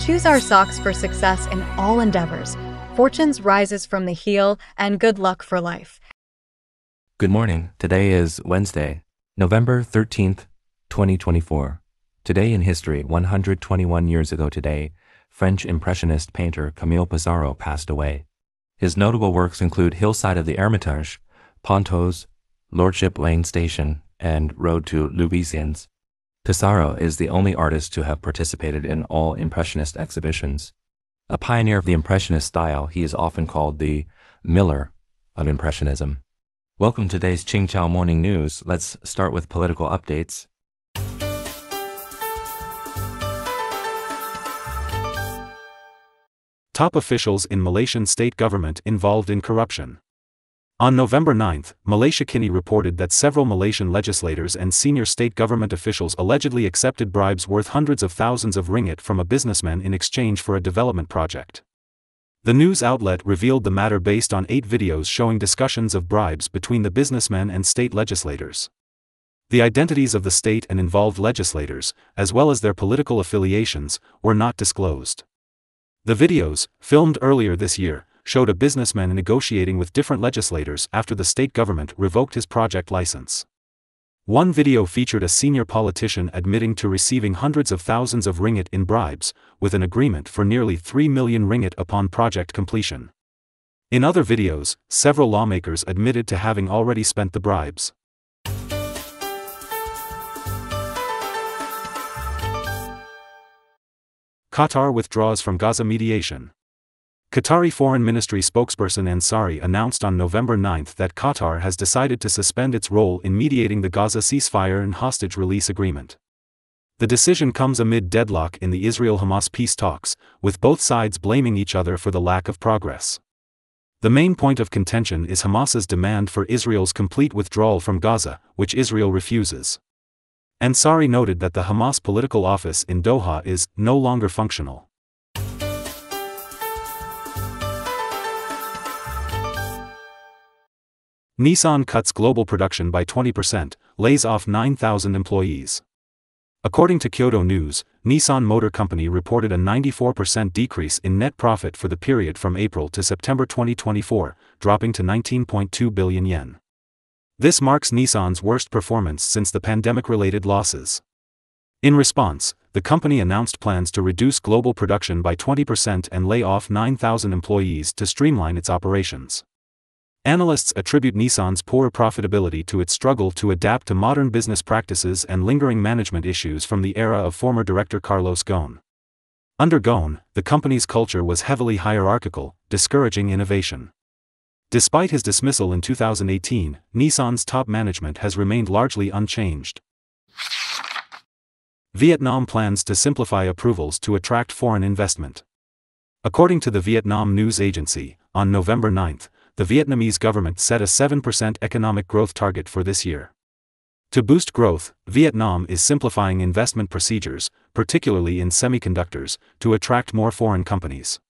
choose our socks for success in all endeavors. Fortunes rises from the heel, and good luck for life. Good morning. Today is Wednesday, November 13th, 2024. Today in history, 121 years ago today, French Impressionist painter Camille Pissarro passed away. His notable works include Hillside of the Hermitage, Pontos, Lordship Lane Station, and Road to Louveciennes. Pissarro is the only artist to have participated in all Impressionist exhibitions. A pioneer of the Impressionist style, he is often called the Miller of Impressionism. Welcome to today's Ching Chow Morning News. Let's start with political updates. Top officials in Malaysian state government involved in corruption. On November 9, Malaysia Kini reported that several Malaysian legislators and senior state government officials allegedly accepted bribes worth hundreds of thousands of ringgit from a businessman in exchange for a development project. The news outlet revealed the matter based on 8 videos showing discussions of bribes between the businessmen and state legislators. The identities of the state and involved legislators, as well as their political affiliations, were not disclosed. The videos, filmed earlier this year, showed a businessman negotiating with different legislators after the state government revoked his project license. One video featured a senior politician admitting to receiving hundreds of thousands of ringgit in bribes, with an agreement for nearly 3 million ringgit upon project completion. In other videos, several lawmakers admitted to having already spent the bribes. Qatar withdraws from Gaza mediation. Qatari Foreign Ministry spokesperson Ansari announced on November 9 that Qatar has decided to suspend its role in mediating the Gaza ceasefire and hostage release agreement. The decision comes amid deadlock in the Israel-Hamas peace talks, with both sides blaming each other for the lack of progress. The main point of contention is Hamas's demand for Israel's complete withdrawal from Gaza, which Israel refuses. Ansari noted that the Hamas political office in Doha is no longer functional. Nissan cuts global production by 20%, lays off 9,000 employees. According to Kyodo News, Nissan Motor Company reported a 94% decrease in net profit for the period from April to September 2024, dropping to 19.2 billion yen. This marks Nissan's worst performance since the pandemic-related losses. In response, the company announced plans to reduce global production by 20% and lay off 9,000 employees to streamline its operations. Analysts attribute Nissan's poor profitability to its struggle to adapt to modern business practices and lingering management issues from the era of former director Carlos Ghosn. Under Ghosn, the company's culture was heavily hierarchical, discouraging innovation. Despite his dismissal in 2018, Nissan's top management has remained largely unchanged. Vietnam plans to simplify approvals to attract foreign investment. According to the Vietnam news agency, on November 9, the Vietnamese government set a 7% economic growth target for this year. To boost growth, Vietnam is simplifying investment procedures, particularly in semiconductors, to attract more foreign companies.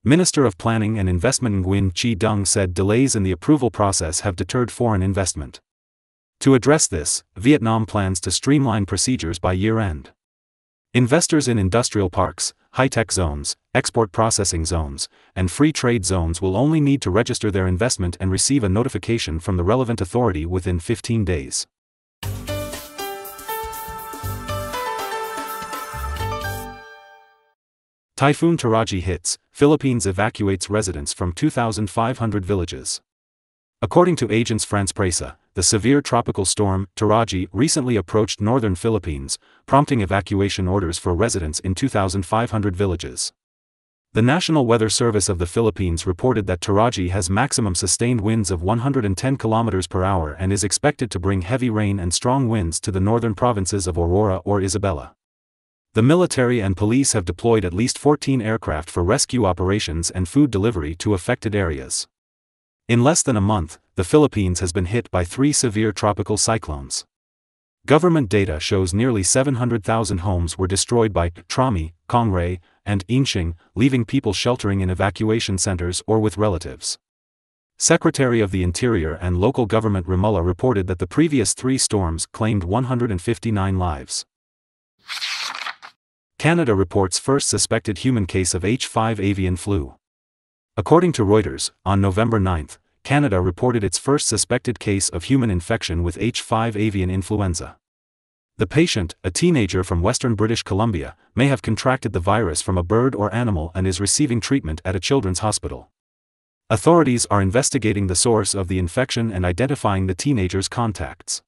Minister of Planning and Investment Nguyen Chi Dung said delays in the approval process have deterred foreign investment. To address this, Vietnam plans to streamline procedures by year-end. Investors in industrial parks, high-tech zones, export processing zones, and free trade zones will only need to register their investment and receive a notification from the relevant authority within 15 days. Typhoon Taraji hits, Philippines evacuates residents from 2,500 villages. According to Agence France-Presse, the severe tropical storm, Taraji, recently approached northern Philippines, prompting evacuation orders for residents in 2,500 villages. The National Weather Service of the Philippines reported that Taraji has maximum sustained winds of 110 km per hour and is expected to bring heavy rain and strong winds to the northern provinces of Aurora or Isabela. The military and police have deployed at least 14 aircraft for rescue operations and food delivery to affected areas. In less than a month, the Philippines has been hit by 3 severe tropical cyclones. Government data shows nearly 700,000 homes were destroyed by Trami, Kongray, and Inching, leaving people sheltering in evacuation centers or with relatives. Secretary of the Interior and local government Romulla reported that the previous 3 storms claimed 159 lives. Canada reports first suspected human case of H5 avian flu. According to Reuters, on November 9, Canada reported its first suspected case of human infection with H5 avian influenza. The patient, a teenager from western British Columbia, may have contracted the virus from a bird or animal and is receiving treatment at a children's hospital. Authorities are investigating the source of the infection and identifying the teenager's contacts.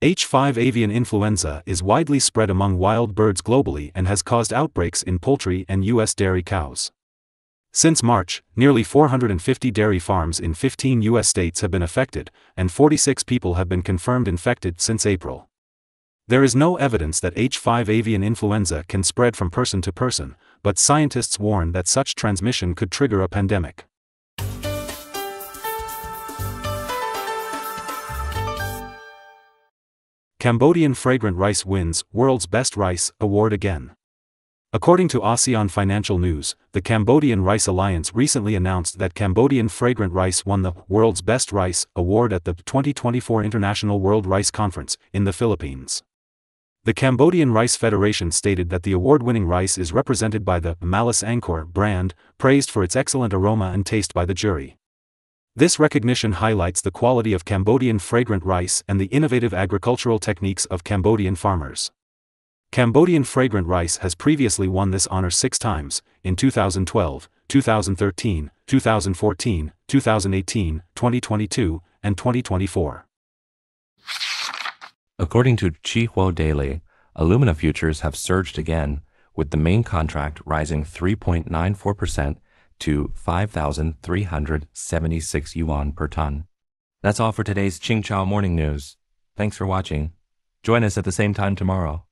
H5 avian influenza is widely spread among wild birds globally and has caused outbreaks in poultry and U.S. dairy cows. Since March, nearly 450 dairy farms in 15 U.S. states have been affected, and 46 people have been confirmed infected since April. There is no evidence that H5 avian influenza can spread from person to person, but scientists warn that such transmission could trigger a pandemic. Cambodian fragrant rice wins World's Best Rice Award again. According to ASEAN Financial News, the Cambodian Rice Alliance recently announced that Cambodian fragrant rice won the World's Best Rice Award at the 2024 International World Rice Conference in the Philippines. The Cambodian Rice Federation stated that the award-winning rice is represented by the Malis Angkor brand, praised for its excellent aroma and taste by the jury. This recognition highlights the quality of Cambodian fragrant rice and the innovative agricultural techniques of Cambodian farmers. Cambodian fragrant rice has previously won this honor 6 times, in 2012, 2013, 2014, 2018, 2022, and 2024. According to Chihuo Daily, alumina futures have surged again, with the main contract rising 3.94% to 5,376 yuan per ton. That's all for today's Qingchao Morning News. Thanks for watching. Join us at the same time tomorrow.